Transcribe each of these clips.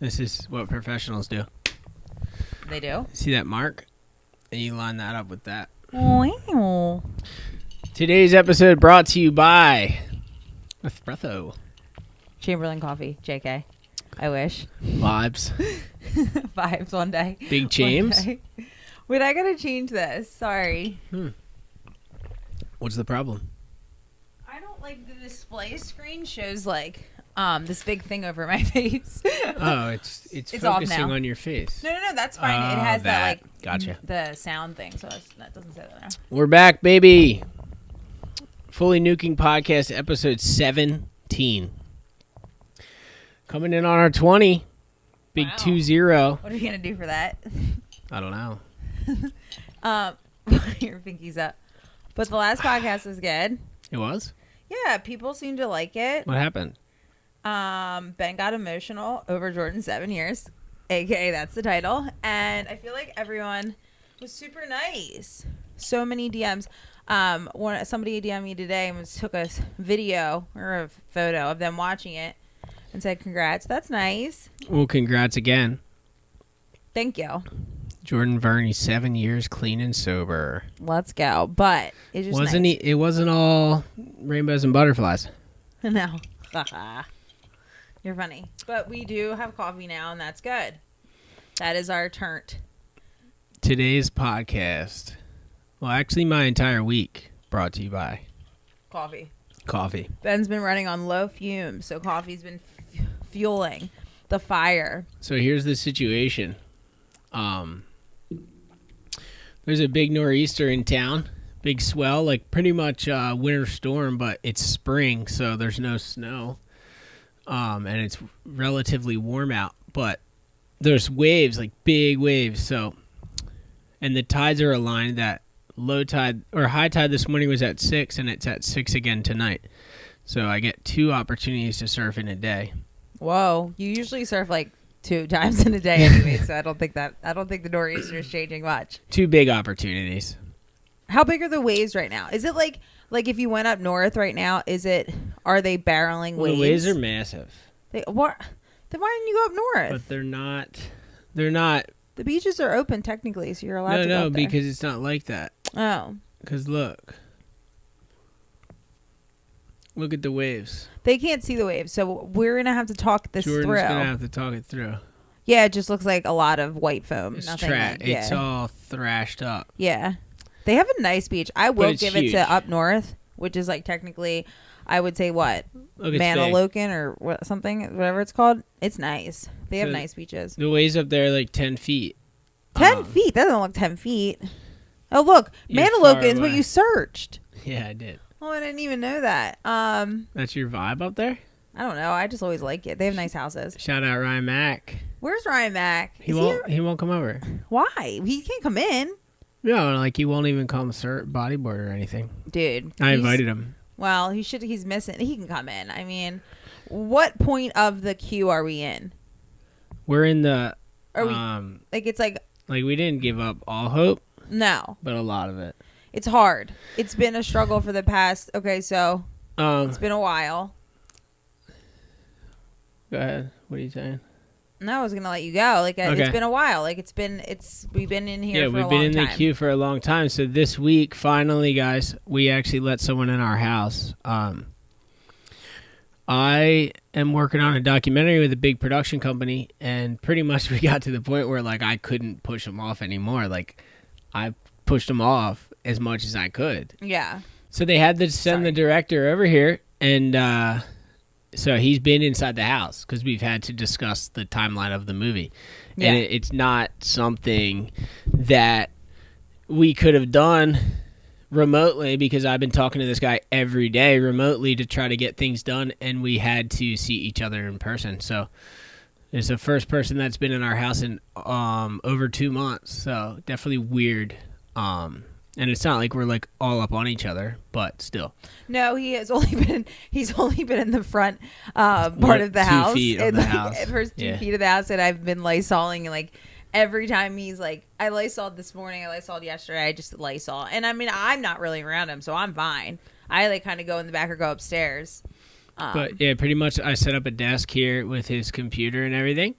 This is what professionals do. They do? See that mark? And you line that up with that. Wow. Today's episode brought to you by Espresso. Chamberlain coffee. JK. I wish. Vibes. Vibes one day. Big James. Wait, I gotta change this. Sorry. What's the problem? I don't like the display screen shows like this big thing over my face. Oh, it's It's off focusing now. on your face. No, that's fine. Oh, It has that like gotcha. the sound thing, so that doesn't say that now. We're back, baby. Fully Nuking Podcast, episode 17. Coming in on our 20. Big Wow. 2-0. What are you gonna do for that? I don't know. Your pinky's up. But the last podcast was good. It was? Yeah, people seem to like it. What happened? Ben got emotional over Jordan's 7 years, aka that's the title, and I feel like everyone was super nice. So many DMs. Somebody DM'd me today and took a video or a photo of them watching it and said, "Congrats, that's nice. Well, congrats again. Thank you. Jordan Verney, 7 years clean and sober. Let's go." But it's just Wasn't nice. he? It wasn't all rainbows and butterflies. No. You're funny. But we do have coffee now, and that's good. That is our turnt. Today's podcast, well, actually my entire week, brought to you by Coffee. coffee. Ben's been running on low fumes, so coffee's been fueling the fire. So here's the situation. There's a big nor'easter in town. Big swell, like pretty much winter storm, but it's spring, so there's no snow. And it's relatively warm out, but there's waves, like big waves. So, and the tides are aligned. That low tide or high tide this morning was at 6, and it's at 6 again tonight. So I get 2 opportunities to surf in a day. Whoa. You usually surf like 2 times in a day anyway, so I don't think the nor'easter is changing much. 2 big opportunities. How big are the waves right now? Is it like if you went up north right now, are they barreling Well, waves? the waves are massive, Then why didn't you go up north? but they're not. They're not. The beaches are open technically, so you're allowed to go No, up there. because it's not like that. Oh. Because look at the waves. They can't see the waves, so we're going to have to talk this Jordan's through. gonna have to talk it through. Yeah, it just looks like a lot of white foam. It's Nothing like, yeah. It's all thrashed up. Yeah. They have a nice beach. I will it's give huge. it to up north, which is like technically, I would say what? Look, it's big. Manilokin or whatever it's called. It's nice. They have So nice beaches. The waves up there are like 10 feet. 10 feet? That doesn't look 10 feet. Oh, look. You're Manilokin far is what away. you searched. Yeah, I did. Oh, I didn't even know that. That's your vibe up there? I don't know. I just always like it. They have nice houses. Shout out Ryan Mack. Where's Ryan Mack? He won't come over. Why? He can't come in. No, like he won't even come bodyboard or anything. Dude. I invited him. Well, he's missing. He can come in. I mean, what point of the queue are we in? We're in the Are we it's like we didn't give up all hope, no. but a lot of it. It's hard. It's been a struggle for the past. Okay, so it's been a while. Go ahead. What are you saying? No, I was gonna let you go. Like Okay. it's been a while. Like we've been in here. Yeah, for we've a been long in time. the queue for a long time. So this week, finally, guys, we actually let someone in our house. I am working on a documentary with a big production company, and pretty much we got to the point where like I couldn't push them off anymore. Like I pushed them off as much as I could. Yeah. So they had to send the director over here, and so he's been inside the house because we've had to discuss the timeline of the movie. Yeah. And it's not something that we could have done remotely because I've been talking to this guy every day remotely to try to get things done, and we had to see each other in person. So it's the first person that's been in our house in over 2 months, so definitely weird. And it's not like we're like all up on each other, but still. No, he's only been in the front part of the 2 house. feet of the house. First 2 Yeah. feet of the house, and I've been Lysoling, and like every time he's like, I Lysoled this morning, I Lysoled yesterday, I just Lysol. And I mean, I'm not really around him, so I'm fine. I like kind of go in the back or go upstairs. But yeah, pretty much I set up a desk here with his computer and everything.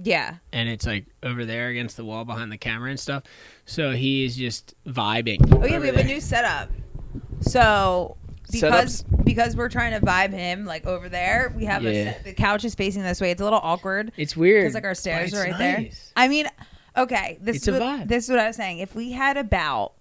Yeah. And it's like over there against the wall behind the camera and stuff. So he is just vibing. Oh yeah, we have a new setup. So because we're trying to vibe him like over there, we have the couch is facing this way. It's a little awkward. It's weird because like our stairs are right nice. there. I mean, okay, this is what I was saying. If we had about,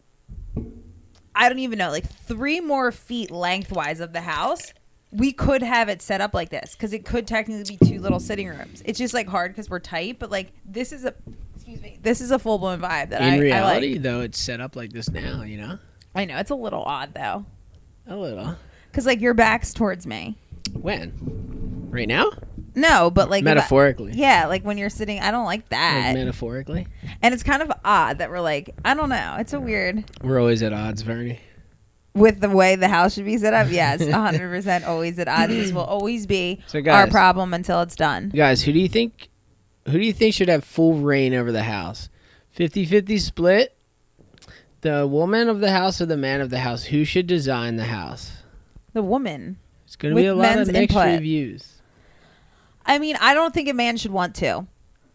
I don't even know, like 3 more feet lengthwise of the house, we could have it set up like this because it could technically be 2 little sitting rooms. It's just like hard because we're tight, but like this is a full blown vibe that in I reality like. Though it's set up like this now, you know. I know it's a little odd though. A little. Because like your back's towards me. When? Right now? No, but like metaphorically. Yeah, like when you're sitting, I don't like that. Like metaphorically. And it's kind of odd that we're like, I don't know. It's a weird. We're always at odds, Vernie. With the way the house should be set up, yes, 100% always at odds. This will always be our problem until it's done. Guys, who do you think should have full reign over the house? 50-50 split? The woman of the house or the man of the house? Who should design the house? The woman. It's going to be a lot of mixed reviews. I mean, I don't think a man should want to.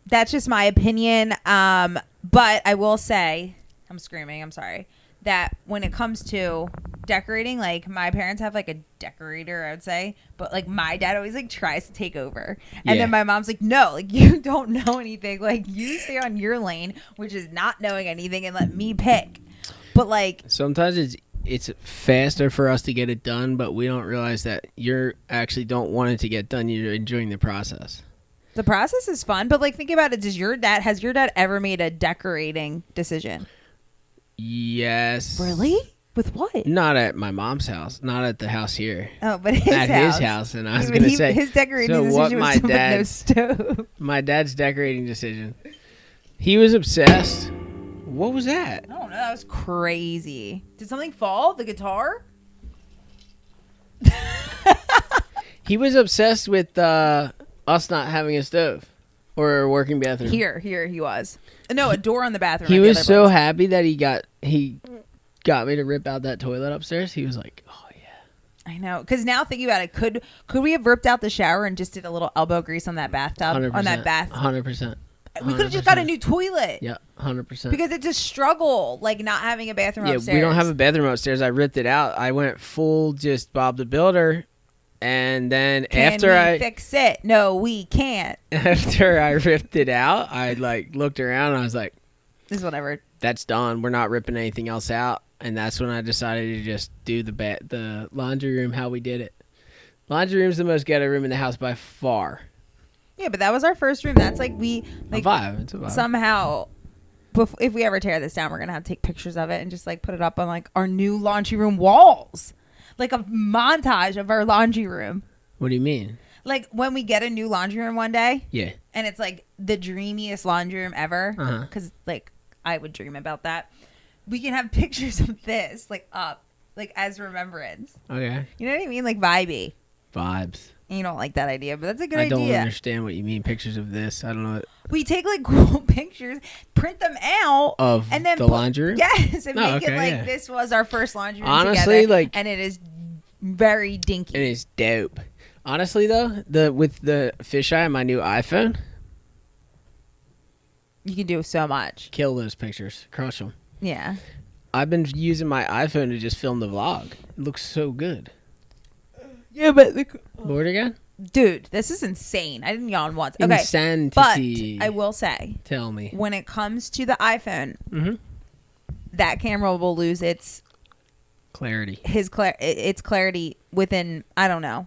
That's just my opinion. But I will say, I'm screaming, I'm sorry, that when it comes to decorating, like my parents have like a decorator, I would say, but like my dad always like tries to take over. And then my mom's like, no, like you don't know anything. Like you stay on your lane, which is not knowing anything, and let me pick. But like sometimes it's faster for us to get it done, but we don't realize that you actually don't want it to get done. You're enjoying the process. The process is fun, but like think about it. Has your dad ever made a decorating decision? Yes. Really? With what? Not at my mom's house. Not at the house here. Oh, but his house. And I was going to say. His decorating decision was to put no stove. My dad's decorating decision. He was obsessed. What was that? I don't know. That was crazy. Did something fall? The guitar? He was obsessed with us not having a stove or a working bathroom. Here he was. No, a door on the bathroom. He was so happy that he got me to rip out that toilet upstairs. He was like, "Oh yeah." I know, because now thinking about it, could we have ripped out the shower and just did a little elbow grease on that bathtub 100%, on that bath? 100%. We could have just got a new toilet. Yeah, 100%. Because it's a struggle, like not having a bathroom upstairs. Yeah, we don't have a bathroom upstairs. I ripped it out. I went full just Bob the Builder, and then after I fix it, no, we can't. After I ripped it out, I like looked around and I was like, "This is whatever. That's done. We're not ripping anything else out." And that's when I decided to just do the laundry room how we did it. Laundry room's the most ghetto room in the house by far. Yeah, but that was our first room. That's like a vibe. It's a vibe. Somehow, if we ever tear this down, we're gonna have to take pictures of it and just like put it up on like our new laundry room walls, like a montage of our laundry room. What do you mean? Like when we get a new laundry room one day. Yeah. And it's like the dreamiest laundry room ever. Uh-huh. Because like I would dream about that. We can have pictures of this like up, like as remembrance. Okay. You know what I mean? Like vibey. Vibes. You don't like that idea, but that's a good idea. I don't understand what you mean. Pictures of this. I don't know. We take like cool pictures, print them out of and then the laundry room. Yes, and make it like this was our first laundry room honestly, together, like, and it is very dinky. It is dope. Honestly, though, with the fisheye on my new iPhone, you can do so much. Kill those pictures, crush them. Yeah. I've been using my iPhone to just film the vlog. It looks so good. Yeah, but bored again? Dude, this is insane. I didn't yawn once. Okay, insanity. But I will say, tell me, when it comes to the iPhone, that camera will lose its clarity. Its clarity within, I don't know,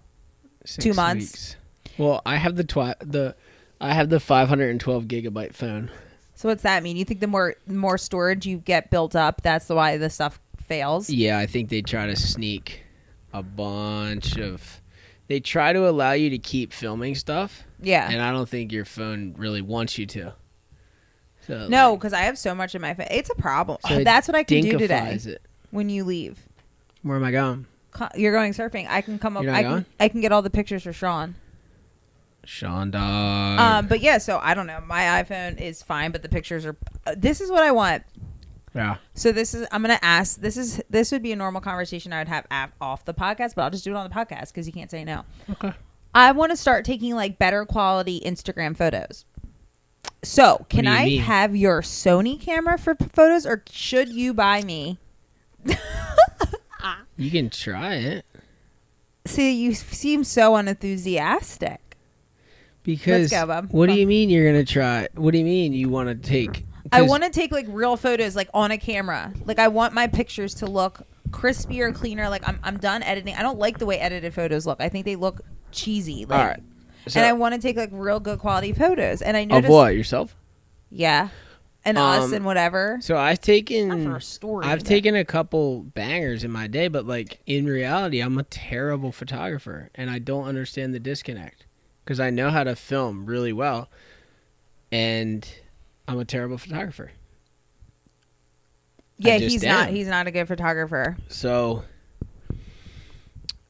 2 months. Weeks. Well, I have the 512 gigabyte phone. So what's that mean? You think the more storage you get built up, that's why the stuff fails? Yeah, I think they try to sneak a bunch of. They try to allow you to keep filming stuff. Yeah. And I don't think your phone really wants you to. So, no, because I have so much in my phone. It's a problem. So that's what I can do today. It. When you leave. Where am I going? You're going surfing. I can come up. You're not going? I can get all the pictures for Sean. Sean dog. But yeah, so I don't know. My iPhone is fine, but the pictures are. This is what I want. Yeah. So I'm gonna ask. This would be a normal conversation I would have off the podcast, but I'll just do it on the podcast because you can't say no. Okay. I want to start taking like better quality Instagram photos. So, can do you I mean? have your Sony camera for photos, or should you buy me? You can try it. See, you seem so unenthusiastic. Because Let's go, bub. what do Come. you mean you're gonna try? What do you mean you want to take? I want to take like real photos, like on a camera. Like I want my pictures to look crispier, cleaner. Like I'm done editing. I don't like the way edited photos look. I think they look cheesy. Like, All right. So, and I want to take like real good quality photos. And I of noticed, what, yourself? yeah, and us and whatever. So I've Not for taken a story. I've but- taken a couple bangers in my day, but like in reality, I'm a terrible photographer, and I don't understand the disconnect because I know how to film really well, and I'm a terrible photographer. Yeah, I just he's am. not. He's not a good photographer. So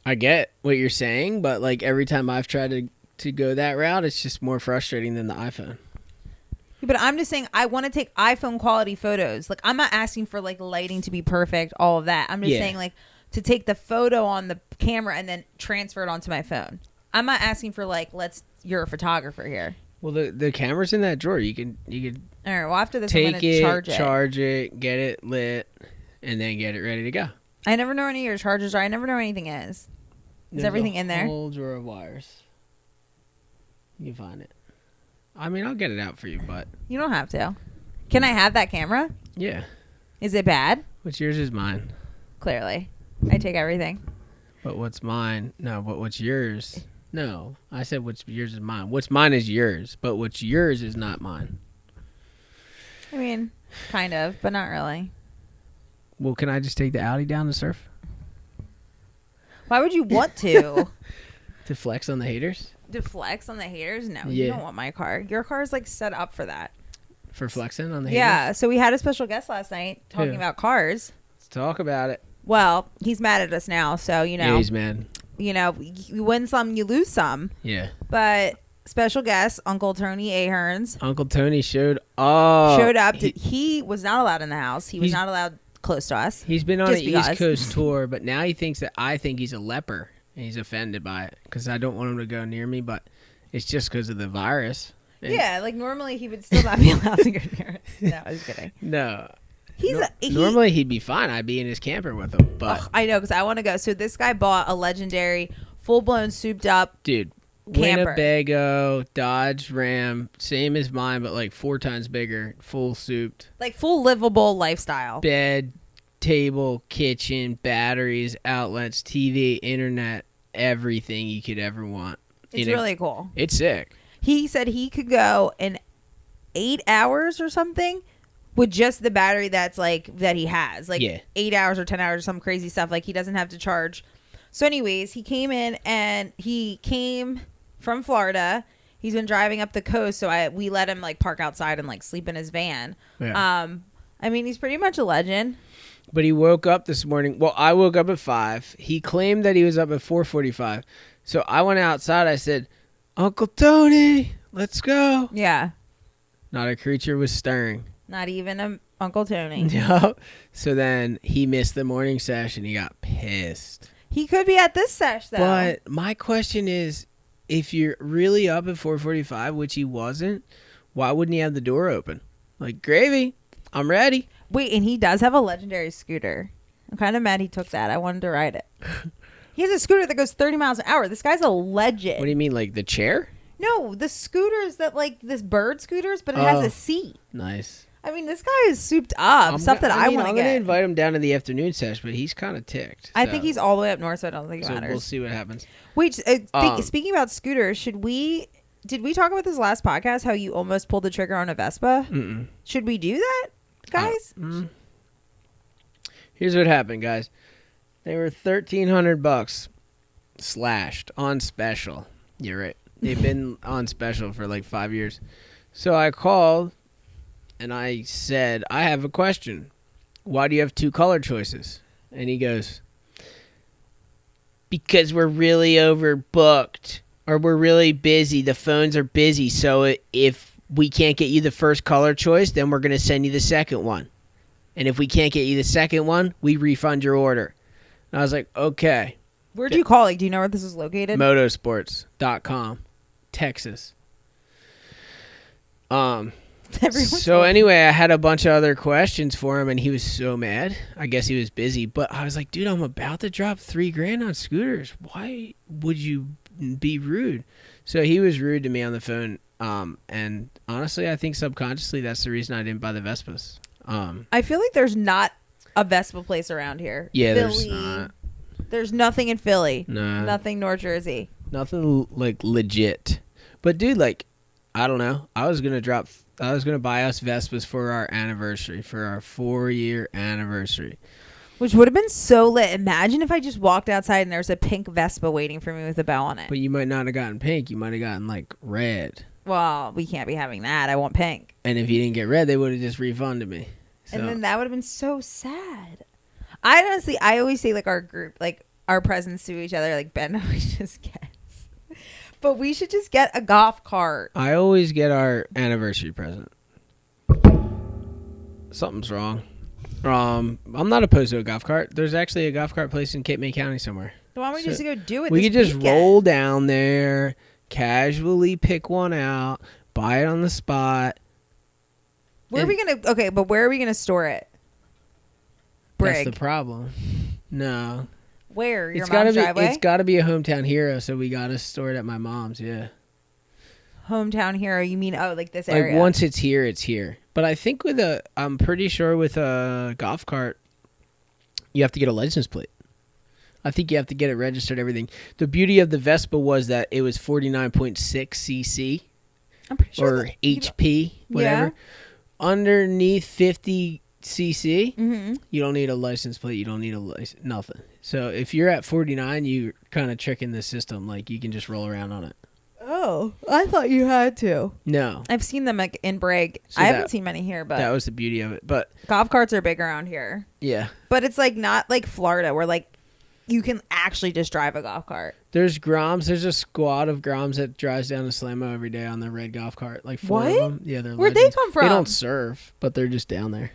I get what you're saying, but like every time I've tried to go that route, it's just more frustrating than the iPhone. But I'm just saying, I want to take iPhone quality photos. Like, I'm not asking for like lighting to be perfect, all of that. I'm just saying like to take the photo on the camera and then transfer it onto my phone. I'm not asking for like, you're a photographer here. Well, the camera's in that drawer. You can All right. Well, after this, I'm take gonna it, charge it. get it lit, and then get it ready to go. I never know any of your chargers are. I never know where anything is. Is There's everything in there? A whole drawer of wires. You can find it. I mean, I'll get it out for you, but You don't have to. Can I have that camera? yeah. Is it bad? What's yours is mine. Clearly, I take everything. But what's mine? No, but what's yours? No, I said what's yours is mine. What's mine is yours, but what's yours is not mine. I mean, kind of, but not really. Well, can I just take the Audi down to surf? Why would you want to? To flex on the haters? To flex on the haters? No, Yeah. you don't want my car. Your car is like set up for that. For flexing on the haters? Yeah. So we had a special guest last night talking Who? about cars. Let's talk about it. Well, he's mad at us now, so Yeah, he's mad. you win some, you lose some. Yeah. But special guest Uncle Tony Ahearns Uncle Tony showed up. He was not allowed in the house. He was He's- not allowed close to us. He's been on Just an because. East Coast tour, but now he thinks that I think he's a leper. And he's offended by it because I don't want him to go near me, but it's just because of the virus. And Yeah, like normally he would still not be allowed to go near us. No, I was kidding. No. He's Normally he'd be fine. I'd be in his camper with him, but Ugh, I know, because I want to go. So this guy bought a legendary, full-blown, souped-up. dude, Camper. Winnebago, Dodge Ram, same as mine, but like 4 times bigger, full souped, Like full livable lifestyle. bed, table, kitchen, batteries, outlets, TV, internet, everything you could ever want. It's really cool. It's sick. He said he could go in 8 hours or something with just the battery that he has. Like Yeah. 8 hours or 10 hours or some crazy stuff. Like he doesn't have to charge. So anyways, he came in and he came from Florida. He's been driving up the coast, so we let him like park outside and like sleep in his van. Yeah. I mean, he's pretty much a legend. But he woke up this morning. Well, I woke up at 5. He claimed that he was up at 4:45. So I went outside. I said, Uncle Tony, let's go. Yeah. Not a creature was stirring. Not even Uncle Tony. No. So then he missed the morning session. He got pissed. He could be at this sesh though. But my question is, if you're really up at 4:45, which he wasn't, why wouldn't he have the door open? Like, gravy, I'm ready. Wait, and he does have a legendary scooter. I'm kind of mad he took that. I wanted to ride it. He has a scooter that goes 30 miles an hour. This guy's a legend. What do you mean, like the chair? No, the scooters that like this bird scooters, but it has a seat. Nice. I mean, this guy is souped up. Stuff that I want to I'm going to get. invite him down to the afternoon sesh, but he's kind of ticked. I think he's all the way up north, so I don't think it So matters. we'll see what happens. Wait, speaking about scooters, did we talk about this last podcast, how you almost pulled the trigger on a Vespa? Mm-mm. Should we do that, guys? Here's what happened, guys. They were $1,300 slashed on special. You're right. They've been on special for like 5 years. So I called and I said, I have a question. Why do you have 2 color choices? And he goes, because we're really overbooked or we're really busy. The phones are busy. So if we can't get you the first color choice, then we're going to send you the second one. And if we can't get you the second one, we refund your order. And I was like, okay. Where'd you call? Like, do you know where this is located? Motorsports.com, Texas. So anyway, I had a bunch of other questions for him, and he was so mad. I guess he was busy, but I was like, dude, I'm about to drop $3,000 on scooters. Why would you be rude? So he was rude to me on the phone. And honestly, I think subconsciously that's the reason I didn't buy the Vespas. I feel like there's not a Vespa place around here. Yeah, Philly, there's not. There's nothing in Philly. No. Nothing North Jersey. Nothing like legit. But dude, like, I don't know. I was gonna buy us Vespas for our anniversary, for our 4-year anniversary. Which would have been so lit. Imagine if I just walked outside and there was a pink Vespa waiting for me with a bell on it. But you might not have gotten pink. You might have gotten like red. Well, we can't be having that. I want pink. And if you didn't get red, they would have just refunded me. So. And then that would have been so sad. I always say like our group, like our presents to each other, like Ben always just gets. But we should just get a golf cart. I always get our anniversary present. Something's wrong. I'm not opposed to a golf cart. There's actually a golf cart place in Cape May County somewhere. So why don't we just go do it? We this could just weekend? roll down there, casually pick one out, buy it on the spot. Where are we gonna store it? Brig. That's the problem. No. Where? Your It's gotta mom's be. driveway? It's gotta be a hometown hero, so we gotta store it at my mom's. Yeah. Hometown hero? You mean like this area? Like once it's here, it's here. But I think I'm pretty sure with a golf cart, you have to get a license plate. I think you have to get it registered. Everything. The beauty of the Vespa was that it was 49.6 cc. I'm pretty sure. Or HP, whatever. Yeah. Underneath 50 cc, Mm-hmm. you don't need a license plate. You don't need a license, nothing. So if you're at 49, you're kind of tricking the system. Like you can just roll around on it. Oh, I thought you had to. No, I've seen them like in Brig. So I haven't seen many here, but that was the beauty of it. But golf carts are big around here. yeah, But it's like not like Florida where like you can actually just drive a golf cart. there's Groms. There's a squad of Groms that drives down to Slamo every day on the red golf cart. Like 4 of What? them. Yeah, they're Where'd legends. they come from? They don't serve, but they're just down there.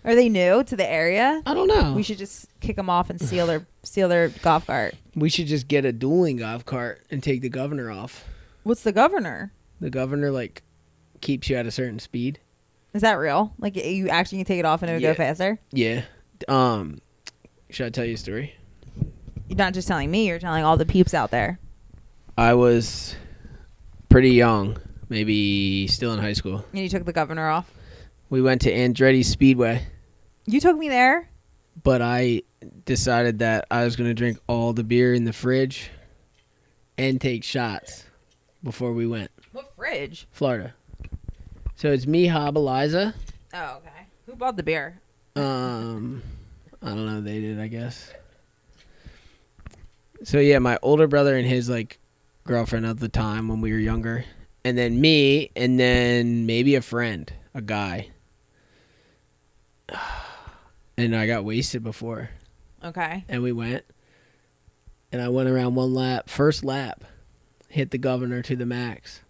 Are they new to the area? I don't know. We should just kick them off and steal their golf cart. We should just get a dueling golf cart and take the governor off. What's the governor? The governor like keeps you at a certain speed. Is that real? Like you actually can take it off and it would Yeah. go faster? Yeah. Should I tell you a story? You're not just telling me, you're telling all the peeps out there. I was pretty young, maybe still in high school. And you took the governor off. We went to Andretti Speedway, You took me there? but I decided that I was going to drink all the beer in the fridge and take shots before we went. What fridge? Florida. So it's me, Hob, Eliza. Oh, okay. Who bought the beer? I don't know. They did, I guess. So yeah, my older brother and his like girlfriend at the time when we were younger, and then me, and then maybe a friend, a guy. And I got wasted before, Okay. and we went, and I went around one lap, first lap, hit the governor to the max.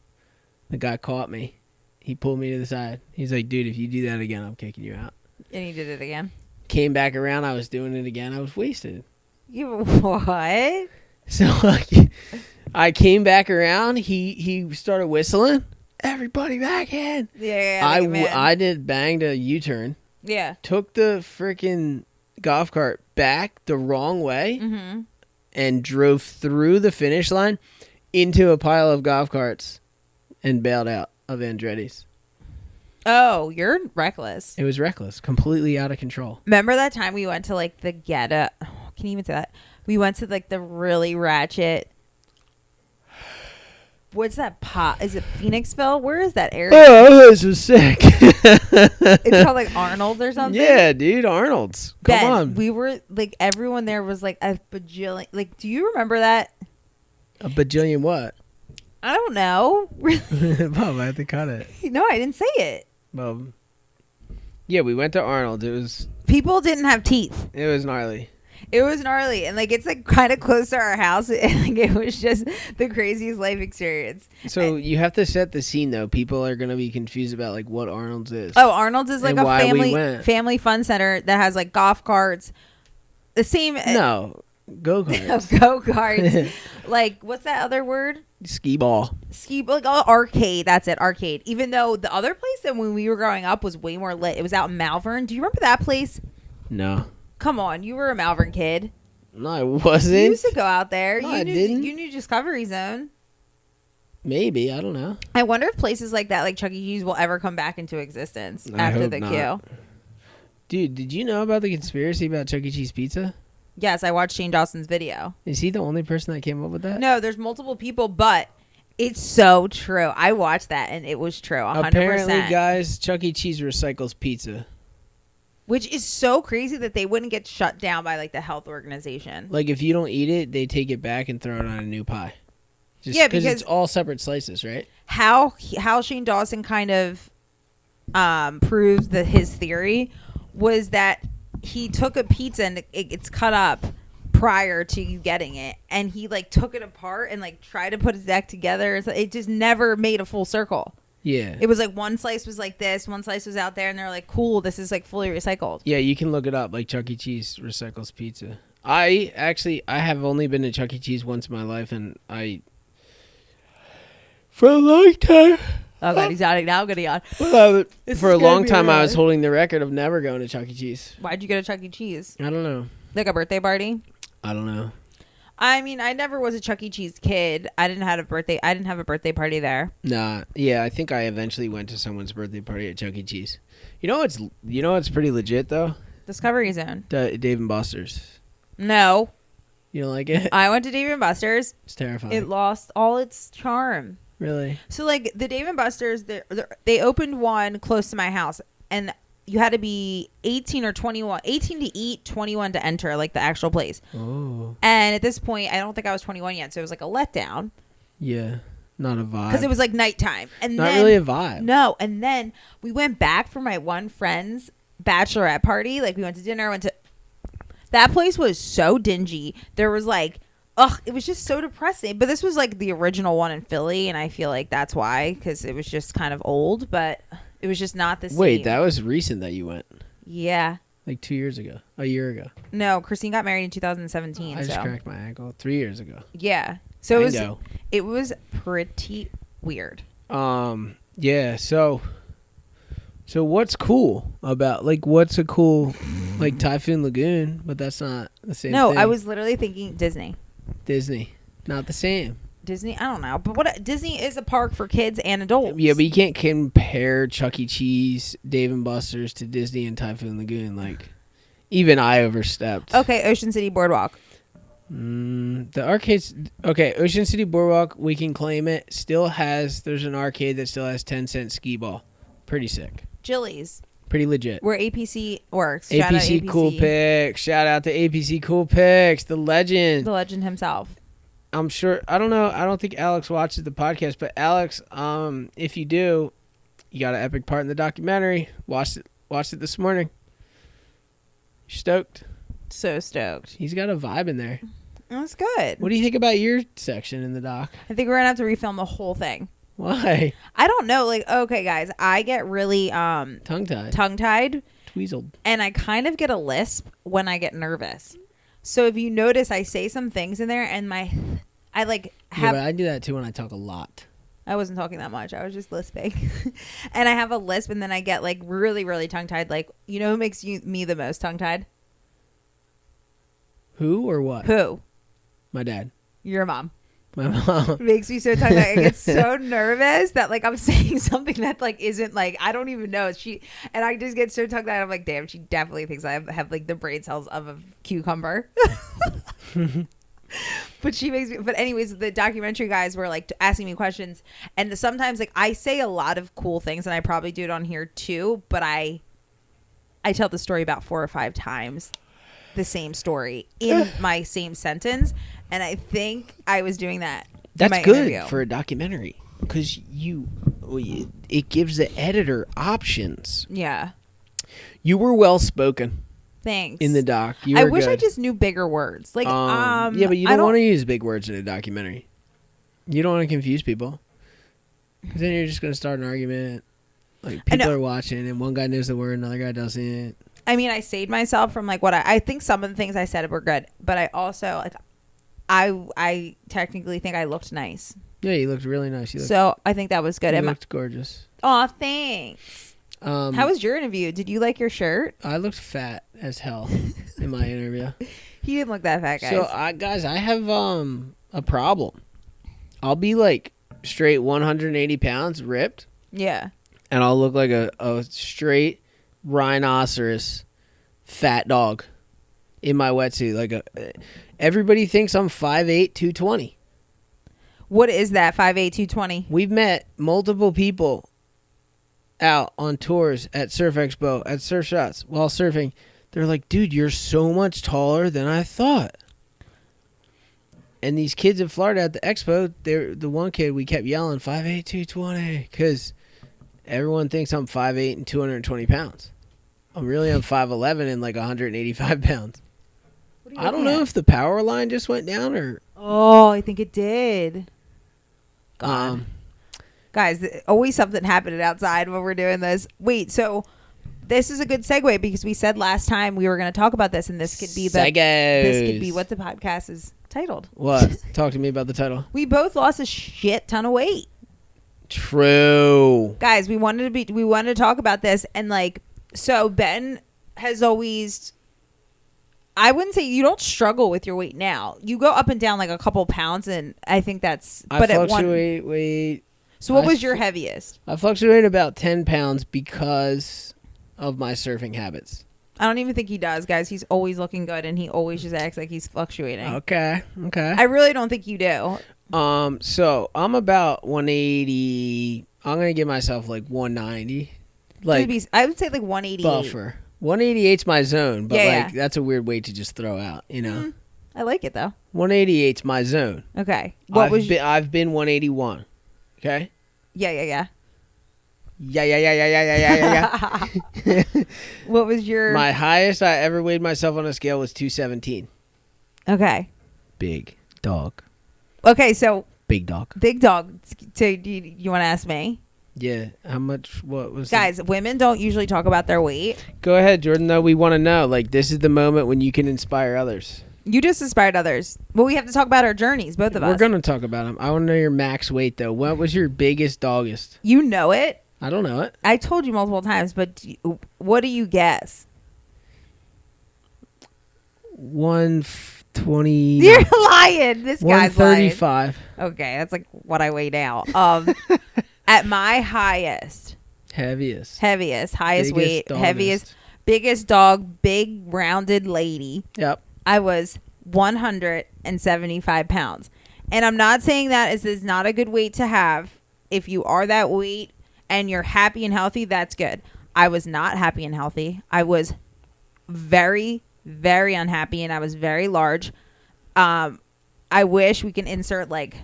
The guy caught me. He pulled me to the side. He's like, dude, if you do that again, I'm kicking you out. And you did it again? Came back around. I was doing it again. I was wasted. You what? So I came back around. He started whistling. Everybody back in. Yeah. I did banged a U-turn. Yeah. Took the freaking golf cart back the wrong way Mm-hmm. and drove through the finish line into a pile of golf carts and bailed out of Andretti's. Oh, you're reckless. It was reckless, completely out of control. Remember that time we went to like the ghetto? Oh, can you even say that? We went to like the really ratchet. What's that pot? Is it Phoenixville? Where is that area? Oh, this is sick. It's called like Arnold's or something. Yeah, dude, Arnold's. Come Ben, on. we were like everyone there was like a bajillion. Like, do you remember that? A bajillion what? I don't know. Mom, I had to cut it. No, I didn't say it. Well, yeah, we went to Arnold. It was People didn't have teeth. gnarly. It was gnarly, and like it's like kind of close to our house, and like it was just the craziest life experience. So you have to set the scene though. People are gonna be confused about like what Arnold's is. Oh, Arnold's is like And a why we went. family fun center that has like golf carts. The same. No, Go-karts. Go-karts. Like, what's that other word? Ski ball. Like, oh, arcade. That's it, arcade. Even though the other place that when we were growing up was way more lit. It was out in Malvern. Do you remember that place? No. Come on, you were a Malvern kid. No, I wasn't. You used to go out there. No, you I knew, didn't. You knew Discovery Zone. Maybe. I don't know. I wonder if places like that, like Chuck E. Cheese, will ever come back into existence I after hope the not. queue. Dude, did you know about the conspiracy about Chuck E. Cheese pizza? Yes, I watched Shane Dawson's video. Is he the only person that came up with that? No, there's multiple people, but it's so true. I watched that, and it was true, 100%. Apparently, guys, Chuck E. Cheese recycles pizza. Which is so crazy that they wouldn't get shut down by, like, the health organization. Like, if you don't eat it, they take it back and throw it on a new pie. Yeah, because because it's all separate slices, right? How Shane Dawson kind of proves that his theory was that he took a pizza and it's cut up prior to you getting it, and he like took it apart and like tried to put it back together. It just never made a full circle. Yeah. It was like one slice was like this, one slice was out there, and they're like, cool, this is like fully recycled. Yeah, you can look it up, like Chuck E. Cheese recycles pizza. I have only been to Chuck E. Cheese once in my life, and for a long time. Oh god, he's yawning now. I'm gonna yawn. For a long time, I was holding the record of never going to Chuck E. Cheese. Why'd you go to Chuck E. Cheese? I don't know. Like a birthday party? I don't know. I mean, I never was a Chuck E. Cheese kid. I didn't have a birthday party there. Nah, yeah, I think I eventually went to someone's birthday party at Chuck E. Cheese. You know what's pretty legit though? Discovery Zone. Dave and Buster's. No. You don't like it? I went to Dave & Buster's. It's terrifying. It lost all its charm. Really? So, like, the Dave & Buster's, they opened one close to my house, and you had to be 18 or 21. 18 to eat, 21 to enter, like, the actual place. Oh. And at this point, I don't think I was 21 yet, so it was like a letdown. Yeah. Not a vibe. Because it was, like, nighttime. And Not then, really a vibe. No. And then we went back for my one friend's bachelorette party. Like, we went to dinner, that place was so dingy. There was, like... Ugh, it was just so depressing. But this was like the original one in Philly, and I feel like that's why, because it was just kind of old, but it was just not the same. Wait, that was recent that you went? Yeah. Like 2 years ago. A year ago. No, Christine got married in 2017. I just cracked my ankle 3 years ago. Yeah. So it was pretty weird. Yeah, so what's cool about, like, what's a cool, like, Typhoon Lagoon, but that's not the same thing. I was literally thinking Disney. Not the same. Disney, I don't know, but Disney is a park for kids and adults. Yeah, but you can't compare Chuck E. Cheese, Dave and Buster's to Disney and Typhoon Lagoon. Like, even I overstepped. Okay, Ocean City Boardwalk. The arcades. Okay, Ocean City Boardwalk, we can claim it. There's an arcade that still has 10-cent skee ball. Pretty sick. Jilly's. Pretty legit. Where APC works. APC Cool Picks. Shout out to APC Cool Picks, the legend. The legend himself. I'm sure. I don't know. I don't think Alex watches the podcast, but Alex, if you do, you got an epic part in the documentary. Watched it this morning. Stoked. So stoked. He's got a vibe in there. That's good. What do you think about your section in the doc? I think we're gonna have to refilm the whole thing. Why? I don't know. Like, okay, guys, I get really tongue-tied, tweezled, and I kind of get a lisp when I get nervous. So if you notice, I say some things in there, and I like have. Yeah, but I do that too when I talk a lot. I wasn't talking that much. I was just lisping, and I have a lisp, and then I get like really, really tongue-tied. Like, you know who makes me the most tongue-tied? Who or what? Who? My dad. Your mom. My mom makes me so tongue-tied. I get so nervous that like I'm saying something that like isn't like I don't even know. And I just get so tongue-tied. I'm like, damn, she definitely thinks I have like the brain cells of a cucumber. But she makes me. But anyways, the documentary guys were like asking me questions, and sometimes like I say a lot of cool things, and I probably do it on here too. But I tell the story about 4 or 5 times, the same story in my same sentence. And I think I was doing that. That's good for a documentary because it gives the editor options. Yeah. You were well spoken. Thanks. In the doc. I wish I just knew bigger words. Like, yeah, but you don't want to use big words in a documentary. You don't want to confuse people. Because then you're just going to start an argument. Like, people are watching and one guy knows the word, another guy doesn't. I mean, I saved myself from like what I think some of the things I said were good, but I also like I technically think I looked nice. Yeah, you looked really nice. So I think that was good. You looked gorgeous. Oh, thanks. How was your interview? Did you like your shirt? I looked fat as hell in my interview. He didn't look that fat, guys. So, I have a problem. I'll be like straight 180 pounds, ripped. Yeah. And I'll look like a straight rhinoceros fat dog in my wetsuit. Like everybody thinks I'm 5'8", 220. What is that, 5'8", 220? We've met multiple people out on tours at Surf Expo, at Surf Shots, while surfing. They're like, dude, you're so much taller than I thought. And these kids in Florida at the expo, the one kid, we kept yelling, 5'8", 220, because everyone thinks I'm 5'8" and 220 pounds. I'm 5'11" and like 185 pounds. I don't know if the power line just went down or... Oh, I think it did. God. Guys, always something happening outside when we're doing this. Wait, so this is a good segue because we said last time we were going to talk about this, and this could be what the podcast is titled. What? Talk to me about the title. We both lost a shit ton of weight. True. Guys, we wanted to talk about this, and like, so Ben has always... I wouldn't say you don't struggle with your weight now. You go up and down like a couple pounds, and I think that's... I fluctuate weight. So what was your heaviest? I fluctuate about 10 pounds because of my surfing habits. I don't even think he does, guys. He's always looking good, and he always just acts like he's fluctuating. Okay. I really don't think you do. So I'm about 180. I'm gonna give myself like 190. Like I would say like 188. Buffer. 188's my zone, but that's a weird weight to just throw out, you know. I like it though. 188's my zone. Okay. I've been 181. Okay. Yeah. Yeah. What was your... My highest I ever weighed myself on a scale was 217. Okay. Big dog. Okay, so... Big dog. Big dog. So you want to ask me? Yeah. How much? What was... Guys, women don't usually talk about their weight. Go ahead, Jordan, though. We want to know. Like, this is the moment when you can inspire others. You just inspired others. But we have to talk about our journeys, both of us. We're going to talk about them. I want to know your max weight, though. What was your biggest doggest? You know it. I don't know it. I told you multiple times, but what do you guess? 120. You're lying. This guy's lying. 135. Okay, that's like what I weigh now. At my highest, highest biggest, weight, dogest. heaviest, biggest dog, big rounded lady. Yep. I was 175 pounds. And I'm not saying that is not a good weight to have. If you are that weight and you're happy and healthy, that's good. I was not happy and healthy. I was very, very unhappy, and I was very large. I wish we can insert like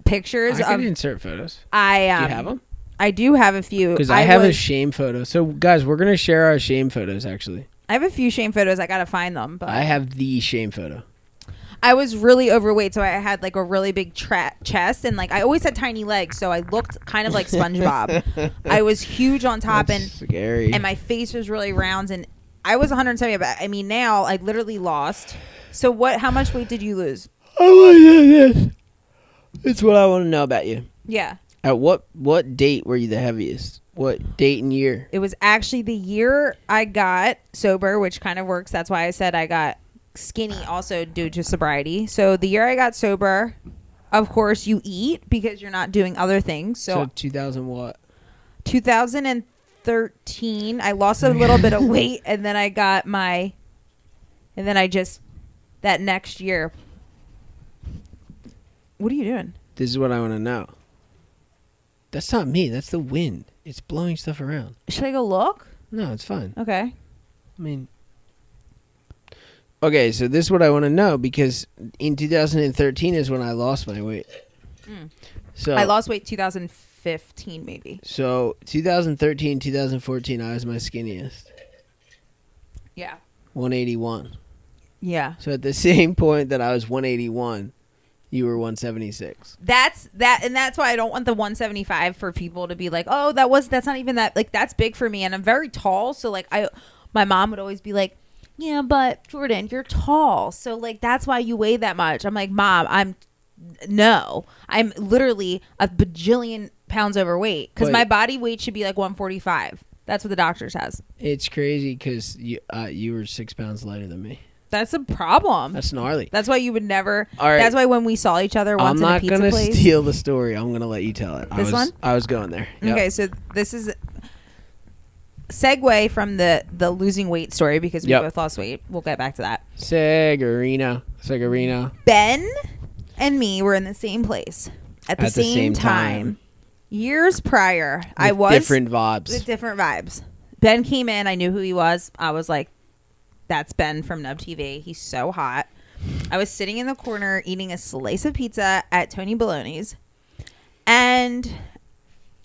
pictures. I can insert photos. Do you have them? I do have a few. Because I have a shame photo. So, guys, we're going to share our shame photos, actually. I have a few shame photos. I got to find them. But I have the shame photo. I was really overweight, so I had like a really big chest, and like I always had tiny legs, so I looked kind of like SpongeBob. I was huge on top. That's scary. And my face was really round, and I was 170. But I mean, now I literally lost. So how much weight did you lose? I want to know this. It's what I want to know about you. Yeah. At what date were you the heaviest? What date and year? It was actually the year I got sober, which kind of works. That's why I said I got skinny also due to sobriety. So the year I got sober, of course you eat because you're not doing other things. So 2000 what? 2013, I lost a little bit of weight, and then that next year. What are you doing? This is what I want to know. That's not me. That's the wind. It's blowing stuff around. Should I go look? No, it's fine. Okay. I mean... Okay, so this is what I want to know, because in 2013 is when I lost my weight. So I lost weight 2015 maybe. So 2013, 2014, I was my skinniest. Yeah. 181. Yeah. So at the same point that I was 181, you were 176. That's why I don't want the 175 for people to be like, oh, that's not even that, like, that's big for me, and I'm very tall, so like my mom would always be like, yeah, but Jordan, you're tall. So like, that's why you weigh that much. I'm like, Mom, I'm literally a bajillion pounds overweight because my body weight should be like 145. That's what the doctor says. It's crazy because you were 6 pounds lighter than me. That's a problem. That's gnarly. That's why you would never. All right. That's why when we saw each other once in a pizza place. I'm not going to steal the story. I'm going to let you tell it. I was going there. Yep. Okay, so this is segue from the losing weight story because we both lost weight. We'll get back to that. Segarino. Ben and me were in the same place at the same time. Years prior. With different vibes. With different vibes. Ben came in. I knew who he was. I was like, that's Ben from Nub TV. He's so hot. I was sitting in the corner eating a slice of pizza at Tony Baloney's. And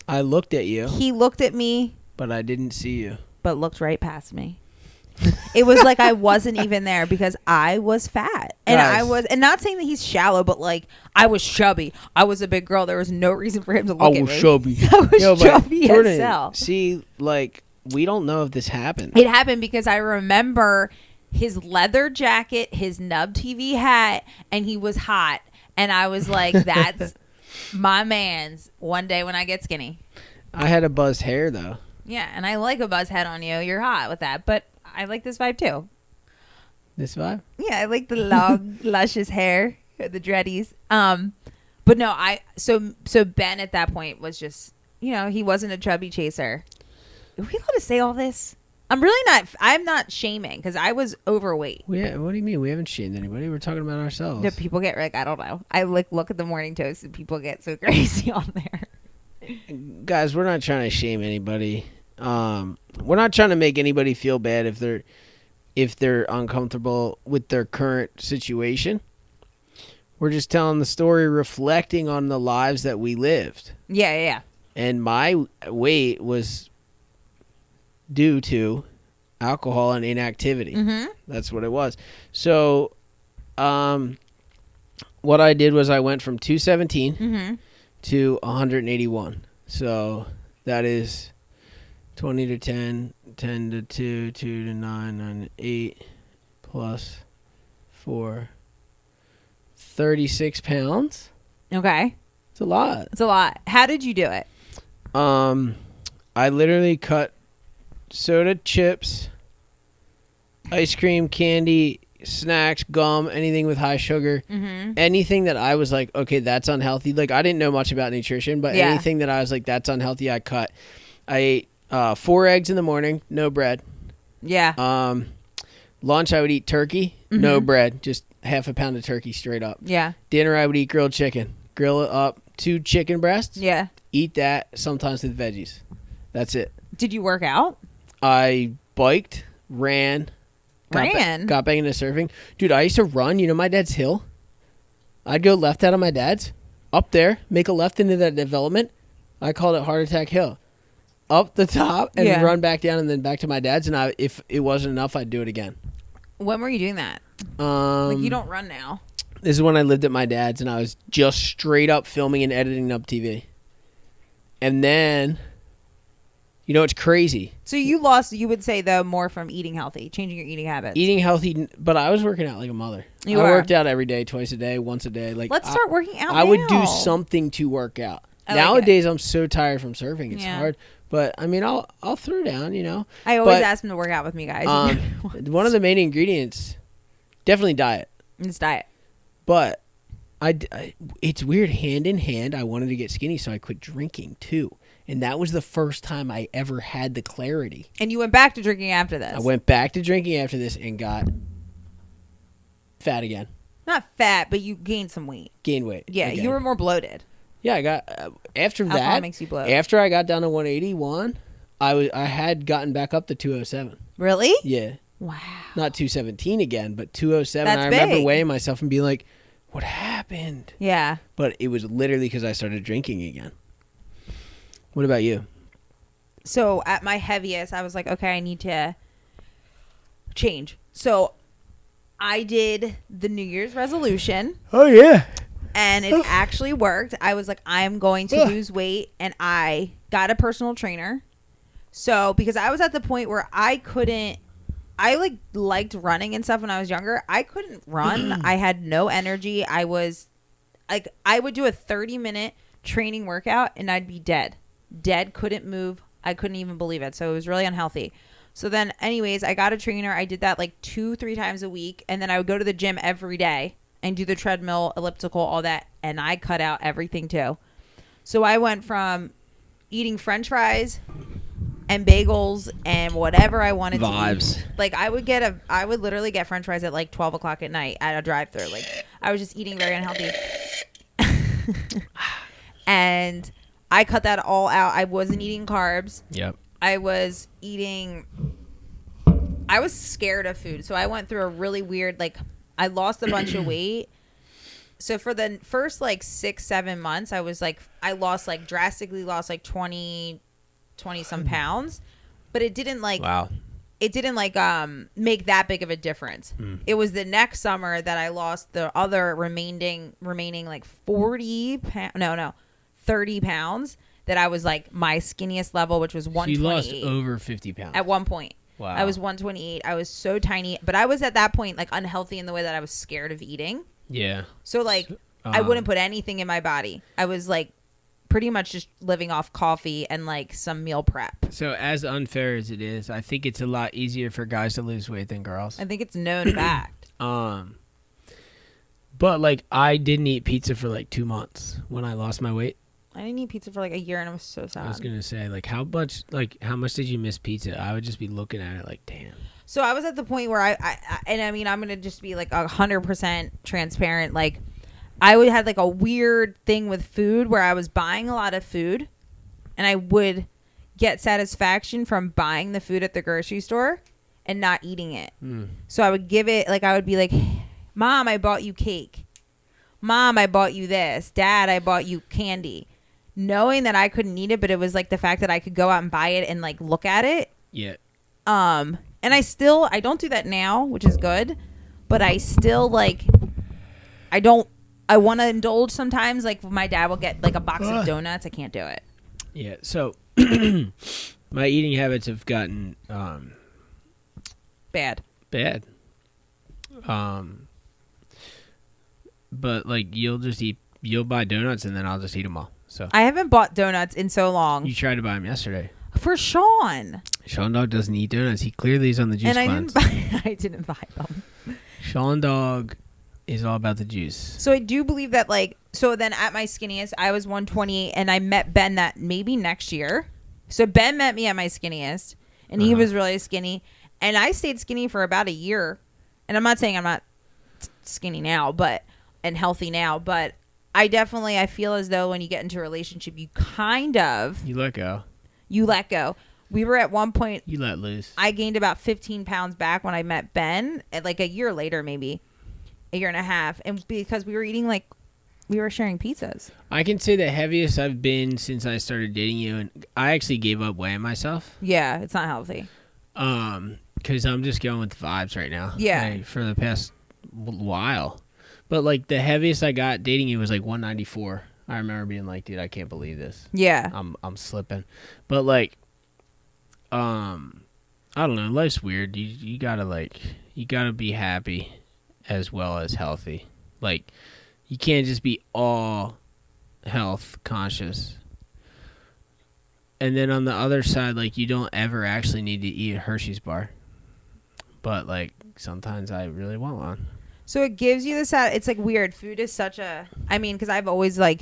I looked at you. He looked at me. But I didn't see you. But looked right past me. It was like I wasn't even there because I was fat. And and not saying that he's shallow, but like I was chubby. I was a big girl. There was no reason for him to look at me. Chubby. I was chubby as hell. See, like, we don't know if this happened. It happened because I remember his leather jacket, his Nub TV hat, and he was hot. And I was like, that's my man's one day when I get skinny. I had a buzzed hair, though. Yeah, and I like a buzz head on you. You're hot with that. But I like this vibe, too. This vibe? Yeah, I like the long, luscious hair, the dreadies. But no, so Ben at that point was just, he wasn't a chubby chaser. Are we allowed to say all this? I'm not shaming because I was overweight. Yeah, what do you mean? We haven't shamed anybody. We're talking about ourselves. No, people get like, I don't know. I look at the morning toast and people get so crazy on there. Guys, we're not trying to shame anybody. We're not trying to make anybody feel bad if they're uncomfortable with their current situation. We're just telling the story, reflecting on the lives that we lived. Yeah. And my weight was due to alcohol and inactivity. Mm-hmm. That's what it was. So, what I did was I went from 217 to 181. So that is 20 to 10, 10 to 2, 2 to 9, 9 to 8, plus 4, 36 pounds. Okay. It's a lot. It's a lot. How did you do it? I literally cut soda, chips, ice cream, candy, snacks, gum, anything with high sugar, anything that I was like, okay, that's unhealthy. Like, I didn't know much about nutrition, but anything that I was like, that's unhealthy, I cut. I ate 4 eggs in the morning, no bread. Yeah. Lunch, I would eat turkey, no bread, just half a pound of turkey straight up. Yeah. Dinner, I would eat grilled chicken. Grill it up, 2 chicken breasts. Yeah. Eat that, sometimes with veggies. That's it. Did you work out? I biked, ran. Got back into surfing. Dude, I used to run. You know my dad's hill? I'd go left out of my dad's. Up there, make a left into that development. I called it Heart Attack Hill. Up the top and run back down and then back to my dad's. And if it wasn't enough, I'd do it again. When were you doing that? Like, you don't run now. This is when I lived at my dad's and I was just straight up filming and editing up TV. And then... it's crazy. So you lost, you would say, though, more from eating healthy, changing your eating habits. Eating healthy, but I was working out like a mother. I worked out every day, twice a day, once a day. Like, let's start working out I would do something to work out. Nowadays, I'm so tired from surfing. It's hard. But, I mean, I'll throw down, I always ask them to work out with me, guys. One of the main ingredients, definitely diet. It's diet. But it's weird. Hand in hand, I wanted to get skinny, so I quit drinking, too. And that was the first time I ever had the clarity. And you went back to drinking after this. I went back to drinking after this and got fat again. Not fat, but you gained some weight. Gained weight. Yeah, again. you were more bloated. Yeah, I got after Alcohol that. Makes you bloat. After I got down to 181, I had gotten back up to 207. Really? Yeah. Wow. Not 217 again, but 207. That's I remember weighing myself and being like, "What happened?" Yeah. But it was literally because I started drinking again. What about you? So at my heaviest, I was like, okay, I need to change. So I did the New Year's resolution. Oh, yeah. And it actually worked. I was like, I'm going to lose weight. And I got a personal trainer. So because I was at the point where I couldn't I like liked running and stuff when I was younger. I couldn't run. I had no energy. I was like, I would do a 30-minute training workout and I'd be dead. Dead, couldn't move. I couldn't even believe it. So it was really unhealthy. So then anyways, I got a trainer. I did that like 2-3 times a week. And then I would go to the gym every day and do the treadmill, elliptical, all that. And I cut out everything too. So I went from eating French fries and bagels and whatever I wanted to eat. Like I would literally get French fries at like 12 o'clock at night at a drive-thru. Like I was just eating very unhealthy. And I cut that all out. I wasn't eating carbs. Yep. I was scared of food. So I went through a really weird, like, I lost a bunch of weight. So for the first like 6-7 months, drastically lost like 20 some pounds, but it didn't like, make that big of a difference. It was the next summer that I lost the other remaining like 30 pounds that I was like my skinniest level, which was 128. So you lost over 50 pounds. At one point. Wow. I was 128. I was so tiny, but I was at that point like unhealthy in the way that I was scared of eating. Yeah. So like I wouldn't put anything in my body. I was like pretty much just living off coffee and like some meal prep. So as unfair as it is, I think it's a lot easier for guys to lose weight than girls. I think it's known fact. But like I didn't eat pizza for like 2 months when I lost my weight. I didn't eat pizza for like a year and I was so sad. I was gonna say like how much did you miss pizza? I would just be looking at it like damn. So I was at the point where I mean I'm gonna just be like 100% transparent. Like I would have like a weird thing with food where I was buying a lot of food, and I would get satisfaction from buying the food at the grocery store and not eating it. So I would give it like I would be like, Mom, I bought you cake. Mom, I bought you this. Dad, I bought you candy. Knowing that I couldn't eat it, but it was like the fact that I could go out and buy it and like look at it. Yeah. And I don't do that now, which is good, but I still like, I want to indulge sometimes. Like my dad will get like a box of donuts. I can't do it. Yeah. So my eating habits have gotten bad. But like you'll buy donuts and then I'll just eat them all. So I haven't bought donuts in so long. You tried to buy them yesterday. For Sean. Sean Dog doesn't eat donuts. He clearly is on the juice cleanse. I didn't buy them. Sean Dog is all about the juice. So I do believe that like, so then at my skinniest, I was 128 and I met Ben that maybe next year. So Ben met me at my skinniest and he was really skinny. And I stayed skinny for about a year. And I'm not saying I'm not skinny now, and healthy now, but I feel as though when you get into a relationship, you let go. We were at one point. You let loose. I gained about 15 pounds back when I met Ben, like a year later, maybe a year and a half. And because we were eating we were sharing pizzas. I can say the heaviest I've been since I started dating you, and I actually gave up weighing myself. Yeah, it's not healthy. Because I'm just going with the vibes right now. Yeah. For the past while. But like the heaviest I got dating you was like 194. I remember being like, dude, I can't believe this. Yeah. I'm slipping. But like, I don't know. Life's weird. You gotta be happy as well as healthy. Like, you can't just be all health conscious. And then on the other side, like, you don't ever actually need to eat a Hershey's bar. But like, sometimes I really want one. So it gives you this, it's like weird. Food is such because I've always like,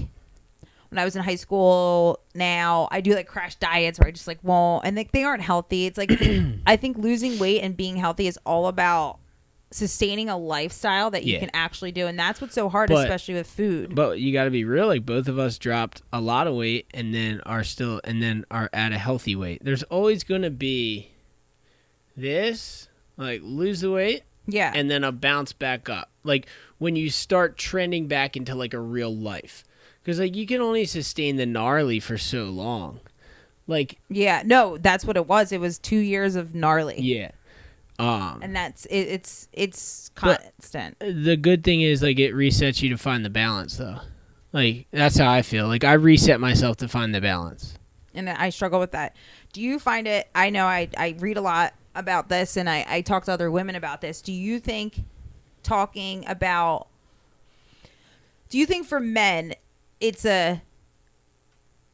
when I was in high school, now I do like crash diets where I just like won't, and they aren't healthy. It's like, I think losing weight and being healthy is all about sustaining a lifestyle that you can actually do. And that's what's so hard, especially with food. But you got to be real. Like both of us dropped a lot of weight and then are at a healthy weight. There's always going to be this, like lose the weight. Yeah. And then a bounce back up. Like when you start trending back into like a real life. Because like you can only sustain the gnarly for so long. Like. Yeah. No, that's what it was. It was 2 years of gnarly. Yeah. And that's it's constant. The good thing is like it resets you to find the balance though. Like that's how I feel. Like I reset myself to find the balance. And I struggle with that. Do you find it? I know I read a lot about this, and I talk to other women about this. Do you think for men it's a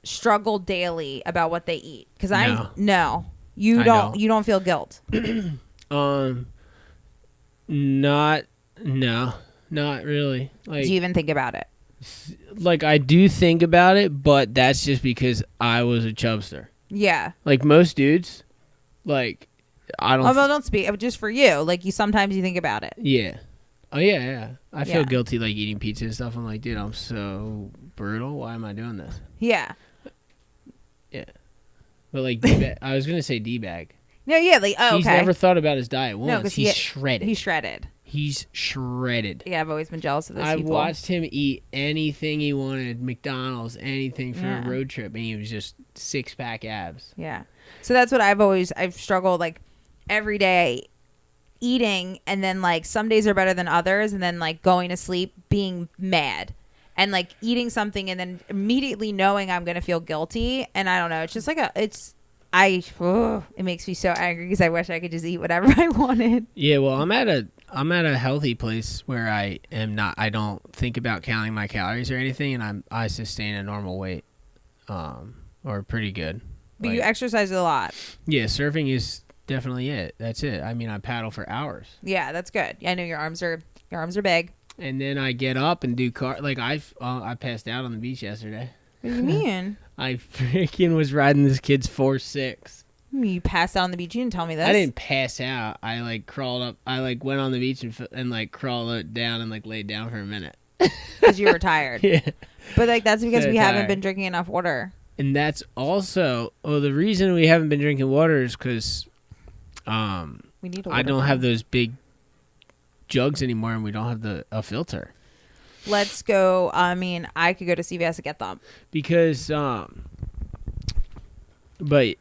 struggle daily about what they eat? Because you don't feel guilt. Not really. Like, do you even think about it? Like, I do think about it, but that's just because I was a chubster. Yeah. Like most dudes, like I don't. Well, don't speak. Just for you, like sometimes you think about it. Yeah. Oh yeah. I feel guilty like eating pizza and stuff. I'm like, dude, I'm so brutal. Why am I doing this? Yeah. Yeah. But like, D-bag, I was gonna say D-bag. No, yeah, like He's never thought about his diet once. No, he's shredded. He's shredded. Yeah, I've always been jealous of those people. I watched him eat anything he wanted, McDonald's, anything for a road trip, and he was just 6-pack abs. Yeah. So that's what I've struggled like every day eating, and then like some days are better than others, and then like going to sleep being mad and like eating something and then immediately knowing I'm going to feel guilty. And I don't know. It's just like it makes me so angry because I wish I could just eat whatever I wanted. Yeah, well, I'm at a healthy place where I don't think about counting my calories or anything, and I sustain a normal weight, or pretty good. But you exercise a lot. Yeah, surfing is definitely it. That's it. I mean, I paddle for hours. Yeah, that's good. I know your arms are big. And then I get up and do I passed out on the beach yesterday. What do you mean? I freaking was riding this kid's 4.6. You passed out on the beach? You didn't tell me this. I didn't pass out. I like crawled up. I like went on the beach and like crawled down and like laid down for a minute. Because you were tired. Yeah. But like that's because we haven't been drinking enough water. And that's also the reason we haven't been drinking water is because we need I don't have those big jugs anymore, and we don't have a filter. Let's go. I mean, I could go to CVS to get them. Because, but